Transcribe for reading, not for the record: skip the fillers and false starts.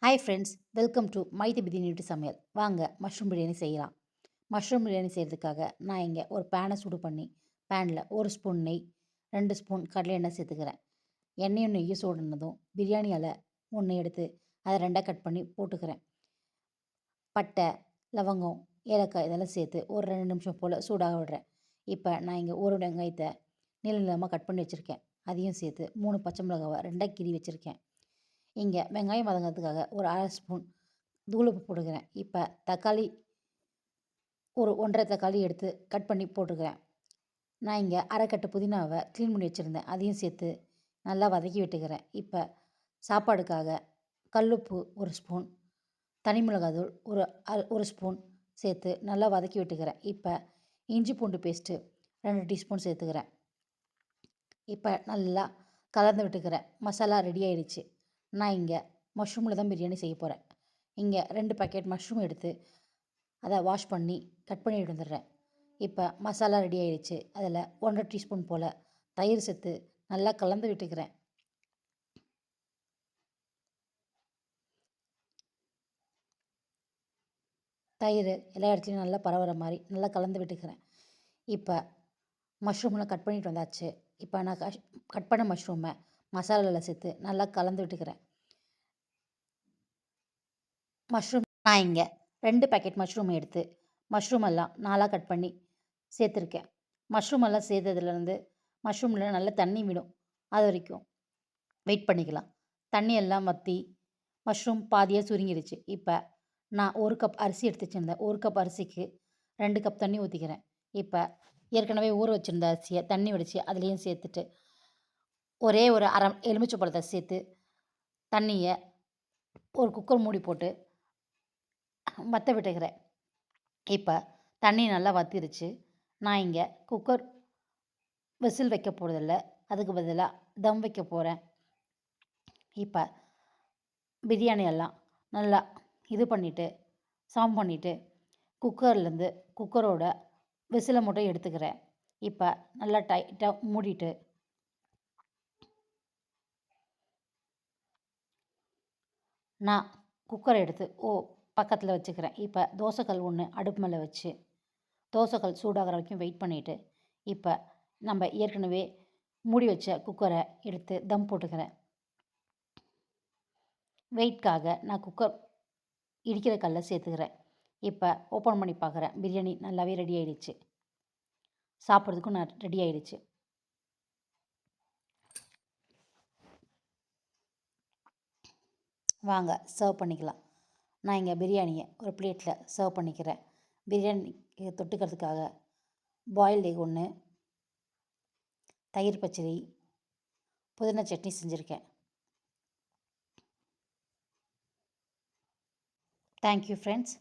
Hi friends, welcome to Maithi biryani சமையல். வாங்க mushroom biryani செய்யலாம். மஷ்ரூம் பிரியாணி செய்கிறதுக்காக நான் இங்கே ஒரு பேனை சூடு பண்ணி பேனில் 1 ஸ்பூன் நெய், 2 ஸ்பூன் கடலை எண்ணெய் சேர்த்துக்கிறேன். எண்ணெயும் நெய்யும் சூடுனதும் பிரியாணி இலை ஒன்று எடுத்து அதை 2ஆக கட் பண்ணி போட்டுக்கிறேன். பட்டை, லவங்கம், ஏலக்காய் இதெல்லாம் சேர்த்து ஒரு 2 நிமிஷம் போல் சூடாக விடுறேன். இப்போ நான் இங்கே ஒரு வெங்காயத்தை நீள நீளமாக கட் பண்ணி வச்சுருக்கேன். அதையும் சேர்த்து 3 பச்சை மிளகாவை 2ஆக கீறி வச்சுருக்கேன். இங்கே வெங்காயம் வதங்கிறதுக்காக ஒரு 1/2 ஸ்பூன் தூள் உப்பு போட்டுக்கிறேன். இப்போ தக்காளி ஒரு 1 1/2 தக்காளி எடுத்து கட் பண்ணி போட்டுக்கிறேன். நான் இங்கே அரைக்கட்டு புதினாவை க்ளீன் பண்ணி வச்சுருந்தேன். அதையும் சேர்த்து நல்லா வதக்கி விட்டுக்கிறேன். இப்போ சாப்பாடுக்காக கல்லுப்பு 1 ஸ்பூன், தனி மிளகாய்த்தூள் ஒரு ஸ்பூன் சேர்த்து நல்லா வதக்கி விட்டுக்கிறேன். இப்போ இஞ்சி பூண்டு பேஸ்ட்டு 2 டீஸ்பூன் சேர்த்துக்கிறேன். இப்போ நல்லா கலந்து விட்டுக்கிறேன். மசாலா ரெடி ஆயிடுச்சு. நான் இங்கே மஷ்ரூமில் தான் பிரியாணி செய்ய போகிறேன். இங்கே 2 பாக்கெட் மஷ்ரூம் எடுத்து அதை வாஷ் பண்ணி கட் பண்ணி வந்துடுறேன். இப்போ மசாலா ரெடி ஆயிடுச்சு. அதில் 1 1/2 டீஸ்பூன் போல் தயிர் சேர்த்து நல்லா கலந்து விட்டுக்கிறேன். தயிர் எல்லா இடத்துலையும் நல்லா பரவுற மாதிரி நல்லா கலந்து விட்டுக்கிறேன். இப்போ மஷ்ரூம்லாம் கட் பண்ணிட்டு வந்தாச்சு. இப்போ நான் கட் பண்ண மஷ்ரூமை மசாலாவில் சேர்த்து நல்லா கலந்து விட்டுக்கிறேன். மஷ்ரூம் நான் இங்கே 2 பாக்கெட் மஷ்ரூம் எடுத்து மஷ்ரூம் எல்லாம் 4ஆக கட் பண்ணி சேர்த்துருக்கேன். மஷ்ரூம் எல்லாம் சேர்த்ததுலேருந்து மஷ்ரூமில் நல்லா தண்ணி விடும். அது வரைக்கும் வெயிட் பண்ணிக்கலாம். தண்ணி எல்லாம் வற்றி மஷ்ரூம் பாதியாக சுருங்கிடுச்சு. இப்போ நான் 1 கப் அரிசி எடுத்து வச்சுருந்தேன். 1 கப் அரிசிக்கு 2 கப் தண்ணி ஊற்றிக்கிறேன். இப்போ ஏற்கனவே ஊற வச்சுருந்த அரிசியை தண்ணி வடித்து அதுலேயும் சேர்த்துட்டு ஒரே ஒரு அரை எலுமிச்சை பழத்தை சேர்த்து தண்ணியை ஒரு குக்கர் மூடி போட்டு வற்ற விட்டுக்கிறேன். இப்போ தண்ணி நல்லா வற்றிருச்சு. நான் இங்கே குக்கர் விசில் வைக்க போகிறதில்ல, அதுக்கு பதிலாக தம் வைக்க போகிறேன். இப்போ பிரியாணி எல்லாம் நல்லா இது பண்ணிவிட்டு சாம் பண்ணிவிட்டு குக்கர்லேருந்து குக்கரோட விசிலை மட்டும் எடுத்துக்கிறேன். இப்போ நல்லா டைட்டாக மூடிட்டு நான் குக்கரை எடுத்து பக்கத்தில் வச்சுக்கிறேன். இப்போ தோசைக்கல் ஒன்று அடுப்பு மேலே வச்சு தோசைக்கல் சூடாகிற வரைக்கும் வெயிட் பண்ணிவிட்டு இப்போ நம்ம ஏற்கனவே மூடி வச்ச குக்கரை எடுத்து தம் போட்டுக்கிறேன். வெயிட்காக நான் குக்கர் இடிக்கிற கல்லை சேர்த்துக்கிறேன். இப்போ ஓப்பன் பண்ணி பார்க்குறேன். பிரியாணி நல்லாவே ரெடி ஆயிடுச்சு. சாப்பிட்றதுக்கும் நான் ரெடி ஆயிடுச்சு. வாங்க சர்வ் பண்ணிக்கலாம். நான் இங்கே பிரியாணியை ஒரு பிளேட்டில் சர்வ் பண்ணிக்கிறேன். பிரியாணிக்கு தொட்டுக்கிறதுக்காக பாயில்டு எக் 1, தயிர் பச்சடி, புதினா சட்னி செஞ்சுருக்கேன். Thank you friends.